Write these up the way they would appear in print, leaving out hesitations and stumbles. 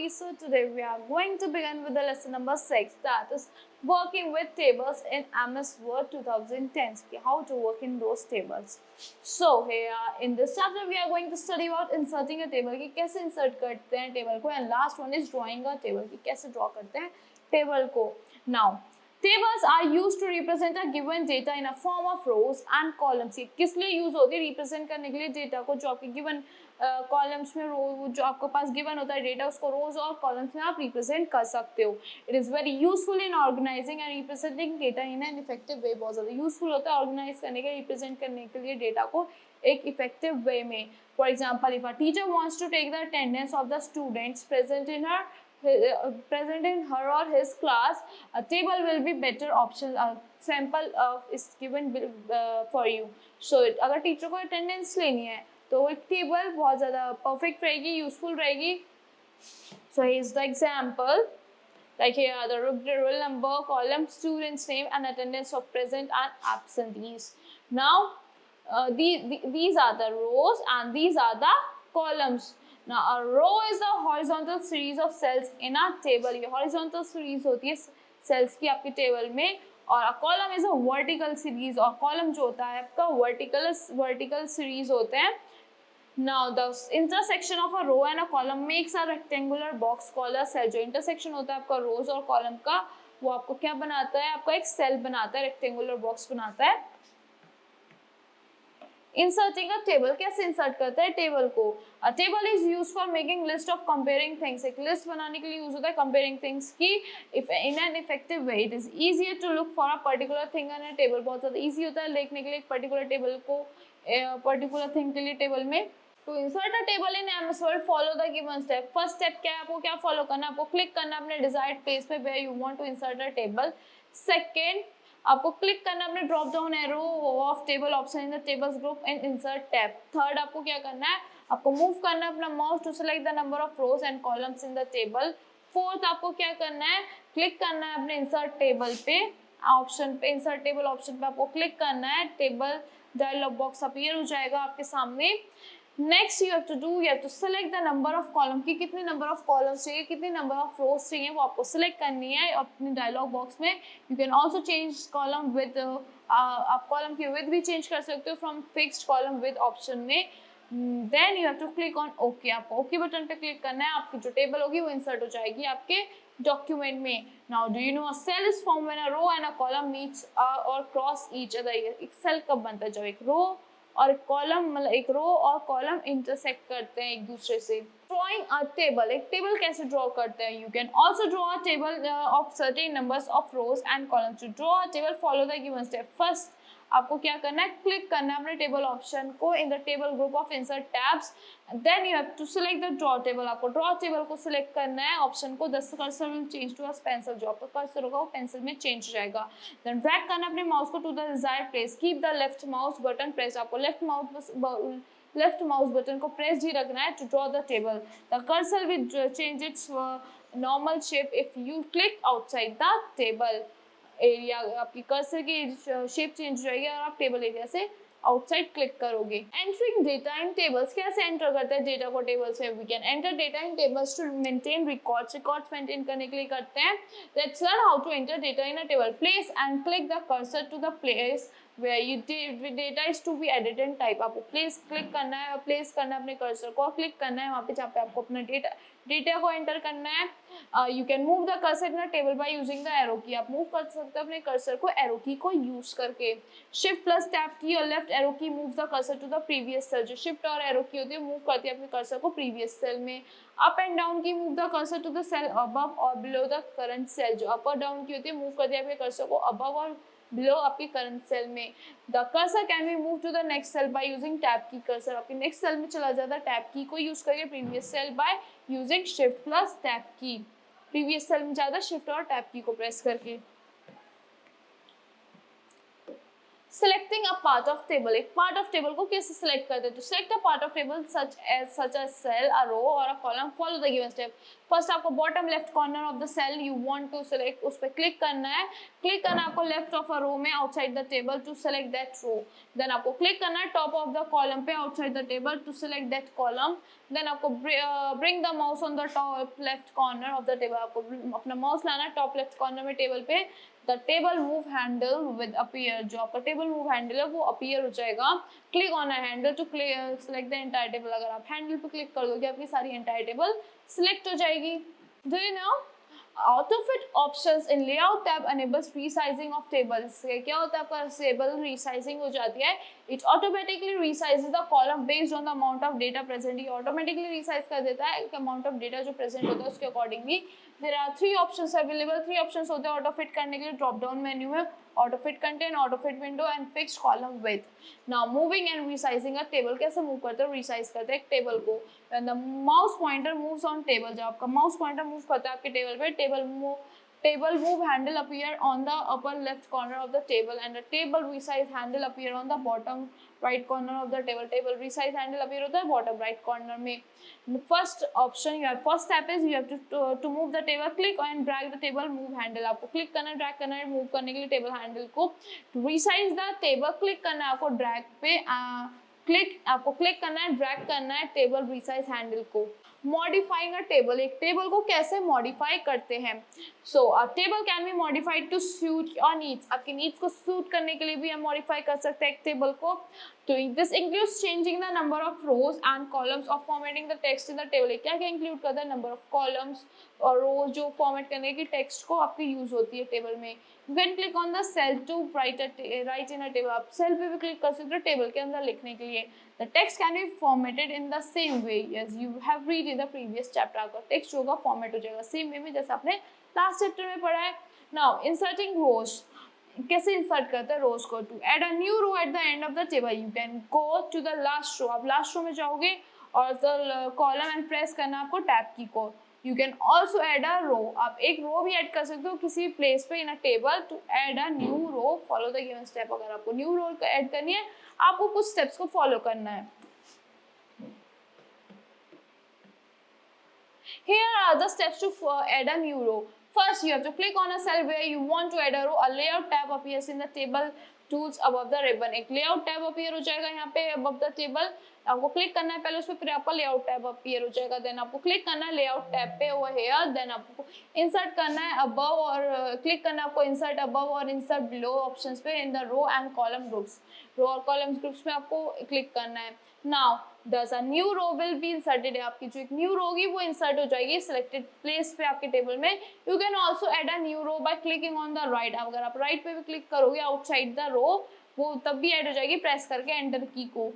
everybody, so today we are going to begin with the lesson number 6, that is working with tables in MS Word 2010. How to work in those tables. So here in this chapter we are going to study about inserting a table, कि कैसे insert करते हैं table को, and last one is drawing a table, कि कैसे draw करते हैं table को. Now tables are used to represent a given data in a form of rows and columns. ये किस लिए यूज होती है? रिप्रेजेंट करने के लिए डेटा को, जो आपके गिवन कॉलम्स में रो जो आपके पास गिवन होता है डेटा, उसको रोज और कॉलम्स में आप रिप्रेजेंट कर सकते हो. It is very useful in organising and representing data in an effective way. बहुत ज़्यादा यूजफुल होता है ऑर्गेनाइज करने के, रिप्रेजेंट करने के लिए डेटा को एक इफेक्टिव वे में. For example, if a teacher wants to take the attendance of the students present in her or his class, a table will be better option. A sample is given for you. So अगर teacher को attendance लेनी है तो एक table बहुत ज़्यादा perfect रहेगी, useful रहेगी. So here is the example. Like here the roll number, column, student's name and attendance of present and absentees. Now these are the rows and these are the columns. Now a row is the horizontal series of cells in a table. ये horizontal series होती है cells की आपकी table में, और a column is a vertical series, और column जो होता है आपका vertical series होते हैं. Now the intersection of a row and a column makes a rectangular box called a cell. जो intersection होता है आपका rows और column का, वो आपको क्या बनाता है? आपका एक cell बनाता है, rectangular box बनाता है. इंसर्टिंग अ टेबल, कैसे इंसर्ट करते हैं टेबल को? A table is used for making list of comparing things. एक लिस्ट बनाने के लिए यूज होता है कंपेयरिंग थिंग्स की in an effective way. It is easier to look for a particular thing in a table. बहुत ज़्यादा ईजी होता है देखने के लिए एक पर्टिकुलर टेबल को, पर्टिकुलर थिंग के लिए टेबल में. To insert a table in MS Word, follow the given step. First step क्या है? आपको क्या फॉलो करना है? आपको क्लिक करना है अपने डिजायर्ड पेज पे where you want to insert a table. Second, आपको क्लिक करना है अपने drop down arrow of table option in the tables group and insert tab. Third, आपको क्या करना है? आपको मूव करना है अपना mouse to select the number of rows and columns in the table. Fourth, आपको क्या करना है? क्लिक करना है अपने इंसर्ट टेबल पे ऑप्शन पे, इंसर्ट टेबल ऑप्शन पे आपको क्लिक करना है. टेबल डायलॉग बॉक्स अपीयर हो जाएगा आपके सामने. Next you have to select the number of column, की कितने नंबर ऑफ कॉलम्स चाहिए, कितने नंबर ऑफ रोज चाहिए, वो आपको सिलेक्ट करनी है अपने डायलॉग बॉक्स में. You can also change column width, आप कॉलम की विद भी चेंज कर सकते हो from fixed column width option में. Then you have to click on okay. आपको ओके बटन पे क्लिक करना है. आपकी जो टेबल होगी वो इंसर्ट हो जाएगी आपके डॉक्यूमेंट में. Now do you know a cell is form when a row and a column meets और क्रॉस ईच अदर. एक सेल कब बनता है? जब एक रो और कॉलम, मतलब एक रो और कॉलम इंटरसेक्ट करते हैं एक दूसरे से. ड्रॉइंग अ टेबल, एक टेबल कैसे ड्रॉ करते हैं? You can also draw a table of certain numbers of rows and columns. To draw a table follow the given step. First, आपको क्या करना है? क्लिक करना है अपने टेबल ऑप्शन को in the table group of insert tabs. Then you have to select the draw table. आपको draw table को सिलेक्ट करना है ऑप्शन को. The cursor will change to a pencil. जो आपका कर्सर होगा वो पेंसिल में चेंज हो जाएगा. देन ड्रैग करना अपने माउस को to the desired place. Keep the left mouse button press. आपको लेफ्ट माउस बटन को प्रेस ही रखना है to draw the table. The cursor will change its normal shape if you click outside the table area. आपकी cursor की shape change हो जाएगी और आप टेबल एरिया से आउटसाइड क्लिक करोगे. एंटरिंग डेटा इन टेबल्स, कैसे एंटर करते हैं डेटा को टेबल्स में? We can enter data in tables to maintain records maintain करने के लिए करते हैं. Let's learn how to enter data in a table. Place and click the cursor to the place where you data is to be edited and type. आपको place click करना है, place करना है अपने कर्सर को, क्लिक करना है वहाँ पे जहाँ पे आपको अपना डेटा को एंटर करना है. You can move the cursor in a table by using the arrow की. आप मूव कर सकते हो अपने कर्सर को एरो की को यूज करके. शिफ्ट प्लस टैब की और left arrow key move the cursor to the previous cell. जो शिफ्ट और एरो की होती है मूव करती है अपने कर्सर को प्रीवियस सेल में. Up and down key move the cursor to the cell above और बिलो द करंट सेल. जो अप और डाउन की होती है मूव करती है अपने कर्सर को अबव और बिलो आपकी करंट सेल में. The cursor can be move to the next cell by using tab key. Cursor आपकी नेक्स्ट सेल में चला जाता है टैब की को यूज करके previous cell by using shift plus tab key. Previous cell में जाता शिफ्ट और टैब की को प्रेस करके. Selecting a part of table, एक part of table को कैसे select करते हैं? To select a part of table such as cell, a row or a column, follow the given step. First आपको bottom left corner of the cell you want to select, उस पर click करना है, click करना है आपको left of a row में outside the table to select that row, then आपको क्लिक करना है टॉप ऑफ द कॉलम पे outside the table to select that column, then आपको bring the mouse on the top left corner of the table, आपको अपना mouse लाना है top left corner में टेबल पे, the table move handle will appear, जो आपका टेबल मूव हैंडल है वो अपीयर हो जाएगा, click on a handle to select the entire table, अगर आप हैंडल पे क्लिक कर दोगे आपकी सारी एंटायर टेबल सिलेक्ट हो जाएगी। Do you no AutoFit options in layout tab enables resizing of tables, क्या होता है आपका table resizing हो जाती है, it automatically resizes the column based on the amount of data present, ये automatically resize कर देता है amount of data जो present होता है उसके accordingly। there are 3 options available, 3 options होते हैं AutoFit करने के लिए drop down menu में, AutoFit content, AutoFit window and fixed column width। now moving and resizing a table, कैसे move करते हैं resize करते हैं एक table को, when the mouse pointer moves on table, जब आपका mouse pointer move करता है आपके table पे, table move handle appear on the upper left corner of the table and the table resize handle appear on the bottom right corner of the table, table resize handle appear होता है bottom right corner में। first option you have, first step is you have to move the table, click and drag the table move handle, आपको click करना है, drag करना है, move करने के लिए table handle को, to resize the table click करना है आपको drag पे, आपको क्लिक करना है, ड्रैग करना है टेबल रिसाइज हैंडल को। मॉडिफाइंग अ टेबल, एक टेबल को कैसे मॉडिफाई करते हैं, so a table can be modified to suit your needs, आपके नीड्स को सूट करने के लिए भी हम मॉडिफाई कर सकते हैं एक टेबल को। तो this includes changing the number of rows and columns और formatting the text in the table, क्या क्या इंक्लूड करता है, नंबर ऑफ कॉलम्स और रोज जो फॉर्मेट करने की टेक्स्ट को आपकी यूज होती है टेबल में। You can click on the cell to write in a table, आप सेल पे भी क्लिक कर सकते हो टेबल के अंदर लिखने के लिए। The text can be formatted in the same way as you have read in the previous chapter, आपका टेक्स्ट होगा फॉर्मेट हो जाएगा सेम वे में जैसे आपने लास्ट चैप्टर में पढ़ा है। Now inserting rows, कैसे इंसर्ट करते हैं रोज को, to add a new row at the end of the table you can go to the last row, आप लास्ट रो में जाओगे और द कॉलम एंड प्रेस करना आपको टैब की को। You can also add a row, आप एक रो भी ऐड कर सकते हो किसी प्लेस पे in a table to add a new row, follow the given step, अगर आपको न्यू रो ऐड करनी है आपको कुछ स्टेप्स को फॉलो करना है। Here are the steps to add a new row. First, you have to click on a cell where you want to add a row. A layout tab appears in the table tools above the ribbon. एक layout tab appear हो जाएगा यहाँ पे above the table. आपको click करना है पहले उस पर, फिर आपका लेआउट टैब अपीयर हो जाएगा, देन आपको क्लिक करना है लेआउट टैब पे ओवर हियर, देन आपको इंसर्ट करना है अबव और क्लिक करना है आपको इंसर्ट अबव और इंसर्ट बिलो ऑप्शंस पे in the row and column groups, row और कॉलम ग्रुप्स में आपको क्लिक करना है। Now thus a new row will be inserted, आपकी जो एक न्यू रो होगी वो इंसर्ट हो जाएगी सिलेक्टेड प्लेस पे आपके टेबल में। You can also add a new row by clicking on the right, अगर आप राइट पे भी क्लिक करोगे आउटसाइड द रो वो तब भी ऐड हो जाएगी प्रेस करके एंटर की को।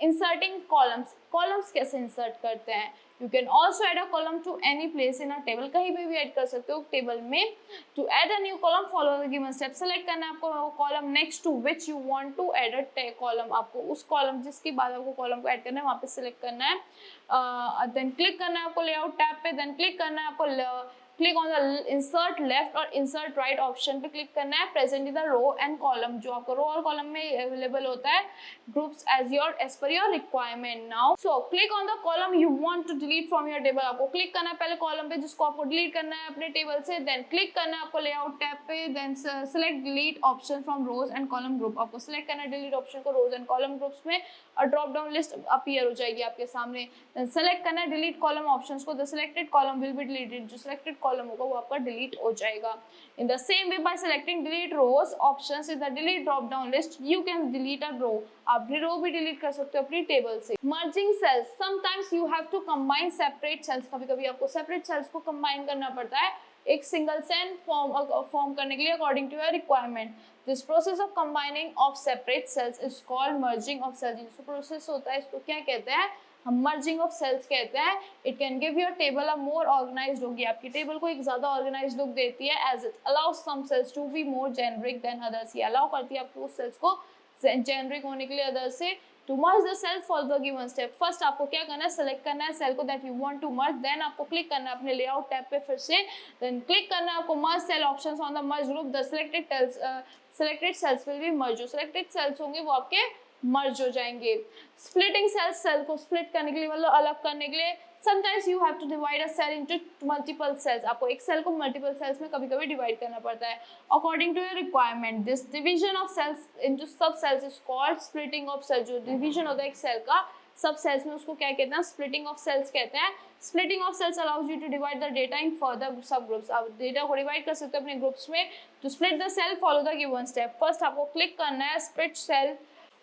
इंसर्टिंग कॉलम्स, कॉलम्स कैसे इंसर्ट करते हैं, you can also add a column to any place in a table, कहीं पे भी ऐड कर सकते हो टेबल में। To add a new column follow the given step, select करना है आपको column next to which you want to add a column, आपको उस कॉलम जिसके बाद आपको कॉलम को ऐड करना है वहाँ पे सिलेक्ट करना है, देन क्लिक करना है आपको लेआउट टैब पे, देन क्लिक करना है आपको click on the insert left और इंसर्ट राइट ऑप्शन पे क्लिक करना है, present in the row and column, जो आपको रो और कॉलम में अवेलेबल होता है groups as per your requirement. Now so click on the column you want to delete from your table, आपको क्लिक करना है पहले कॉलम पे जिसको आपको डिलीट करना है अपने टेबल से, देन क्लिक करना है आपको लेआउट टैब पे, then select delete option from rows and column group, आपको सिलेक्ट करना है डिलीट ऑप्शन को रोज एंड कॉलम ग्रुप्स में और ड्रॉप डाउन लिस्ट अपीयर हो जाएगी आपके सामने, देन सेलेक्ट करना है डिलीट कॉलम ऑप्शंस को, the selected column will be deleted, जो सिलेक्टेड कॉलम होगा वो आपका डिलीट हो जाएगा। In the same way by selecting delete rows options in the delete drop down list you can delete a row, आप row भी delete कर सकते हो अपनी टेबल से। Merging cells, sometimes you have to combine separate cells, कभी कभी आपको सेपरेट सेल्स को कंबाइन करना पड़ता है एक सिंगल सेल फॉर्म करने के लिए according to your requirement. This process of combining of separate cells is called merging of cells, जो प्रोसेस होता है इसको क्या कहते हैं, हम मर्जिंग ऑफ सेल्स कहते हैं। It can give your table a more organized होगी, आपकी टेबल को एक ज्यादा ऑर्गेनाइज्ड लुक देती है, as it allows some cells to be more generic than others, ये अलाउ करती है आपको उस सेल्स को जेनरिक होने के लिए अदर्स से। To merge the cell follow the given step, first आपको क्या करना है, सेलेक्ट करना है सेल को that you want to merge, then आपको क्लिक करना है अपने लेआउट टैब पे फिर से, देन क्लिक करना है आपको merge cell options on the merge group, the selected cells will be merge, जो सिलेक्टेड सेल्स होंगे वो आपके मर्ज हो जाएंगे। स्प्लिटिंग सेल्स, सेल को स्प्लिट करने के लिए मतलब अलग करने के लिए Sometimes you have to divide a cell into multiple cells. आपको एक सेल को मल्टीपल सेल्स में कभी कभी डिवाइड करना पड़ता है according to your requirement. This division of cells into sub cells is called splitting of cells. जो डिवीजन होता है एक सेल का सब सेल्स में, उसको क्या कहते हैं? स्प्लिटिंग ऑफ सेल्स कहते हैं. Splitting of cells allows you to divide the data in further sub groups. आप डेटा को डिवाइड कर सकते हो अपने ग्रुप्स में. To split the cell follow the given step. First आपको क्लिक करना है स्प्लिट सेल.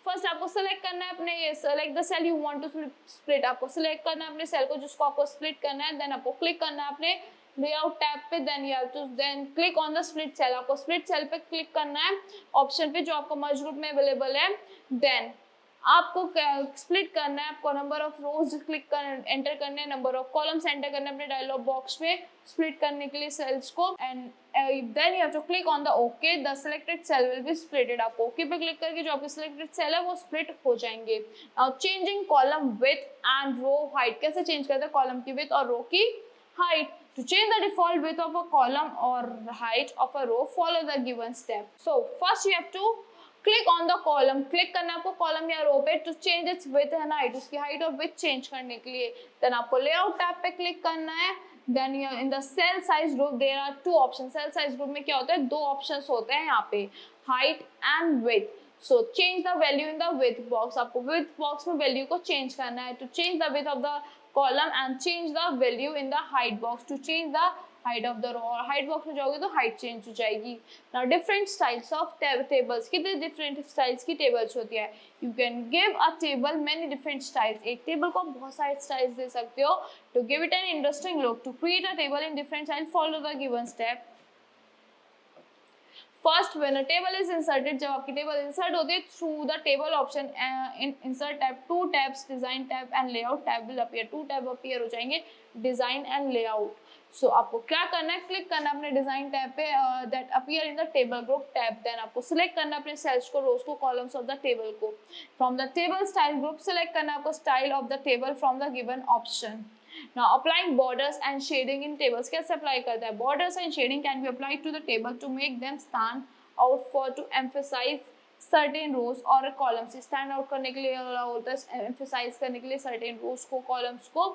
फर्स्ट आपको सेलेक्ट करना है अपने ये select the cell you want to split. आपको सेलेक्ट करना है अपने सेल को जिसको आपको स्प्लिट करना है. देन आपको क्लिक करना है अपने लेआउट टैब पे. Then you have to then click on the split cell. आपको स्प्लिट सेल पे क्लिक करना है ऑप्शन पे जो आपको मर्ज ग्रुप में अवेलेबल है. देन आपको स्प्लिट करना है. आपको नंबर ऑफ रोज क्लिक कर एंटर करने हैं, नंबर ऑफ कॉलम्स एंटर करने हैं अपने डायलॉग बॉक्स में स्प्लिट करने के लिए सेल्स को. And then you have to click on the okay. The selected cell will be splitted. आप ओके पे क्लिक करके जो आपके सिलेक्टेड सेल है वो स्प्लिट हो जाएंगे. Now changing column width and row height. कैसे चेंज करते हैं कॉलम की विड्थ और रो की height? To change the default width of a column or height of a row, follow the given step. So first you have to click on the column. Click करना है आपको column या रो पे to change its width and height. उसकी height और width change करने के लिए. देन आपको लेआउट टैब पे क्लिक करना है. Then in the cell size group there are two option. Cell size group में क्या होता है? दो ऑप्शंस होते हैं यहाँ पे, height and width. So change the value in the width box. आपको विड्थ बॉक्स में वैल्यू को चेंज करना है. To change the width of the column and change the value in the height box. To change the height of the row. और height box में जाओगे तो height change हो जाएगी. Now different styles of tables. कितने different styles की tables होती है? You can give a table many different styles. एक table को बहुत सारे styles दे सकते हो. To give it an interesting look. To create a table in different styles, follow the given step. First when a table is inserted. जब आपकी table insert होती है through the table option in insert tab, two tabs design tab and layout tab will appear. Two tab appear हो जाएंगे, design and layout. सो आपको क्या करना है? क्लिक करना है अपने डिजाइन टैब पे that appear in the table group tab. Then आपको सिलेक्ट करना है अपने सेल्स को, रोज को, कॉलम्स ऑफ द टेबल को. From the table style group select करना है आपको style of the table from the given option. Now applying borders and shading in tables. कैसे अप्लाई करता है? Borders and shading can be applied to the table to make them stand out for to emphasize certain rows or columns. stand out करने के लिए होता है, emphasize करने के लिए certain rows को, columns को.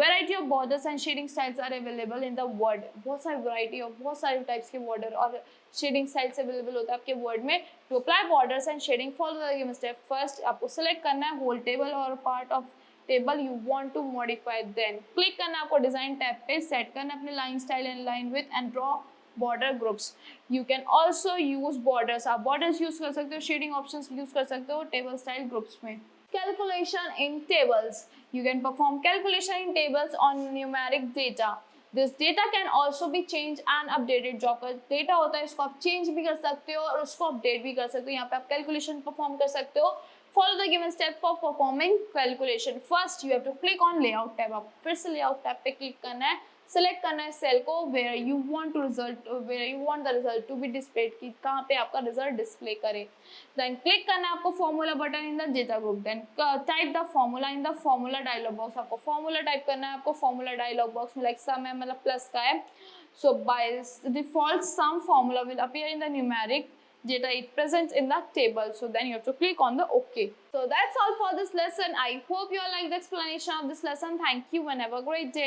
Variety of borders and shading styles are available in the word. बहुत सारी variety और बहुत सारे types के border और shading styles available होता है आपके word में. To apply borders and shading, follow the given step. First आपको select करना है whole table और part of table you want to modify. Then click करना है आपको डिजाइन टैब पे. सेट करना अपने line style and line width and draw border groups. You can also use borders. आप बॉर्डर्स यूज कर सकते हो, शेडिंग ऑप्शंस यूज कर सकते हो टेबल स्टाइल ग्रुप्स में. Calculation in tables. You can perform calculation in tables on numeric data. This data can also be change and updated. जो आपका डेटा होता है इसको आप चेंज भी कर सकते हो और उसको अपडेट भी कर सकते हो. यहाँ पे आप कैलकुलेशन परफॉर्म कर सकते हो. Follow the given step for performing calculation. First, you have to click on layout tab. आप फिर से layout tab पे क्लिक करना है. सेलेक्ट करना है सेल को where you want the result to be displayed. कि कहाँ पे आपका रिजल्ट डिस्प्ले करे. Then क्लिक करना है आपको formula button in the data group. Then type the formula in the formula dialog box. आपको फॉर्मूला टाइप करना है. आपको फॉर्मूला डायलॉग बॉक्स में लाइक सम है, मतलब प्लस का है. So by default sum formula will appear in the numeric data it presents in the table. So then you have to click on the OK. So that's all for this lesson. I hope you all like the explanation of this lesson. Thank you and have a great day.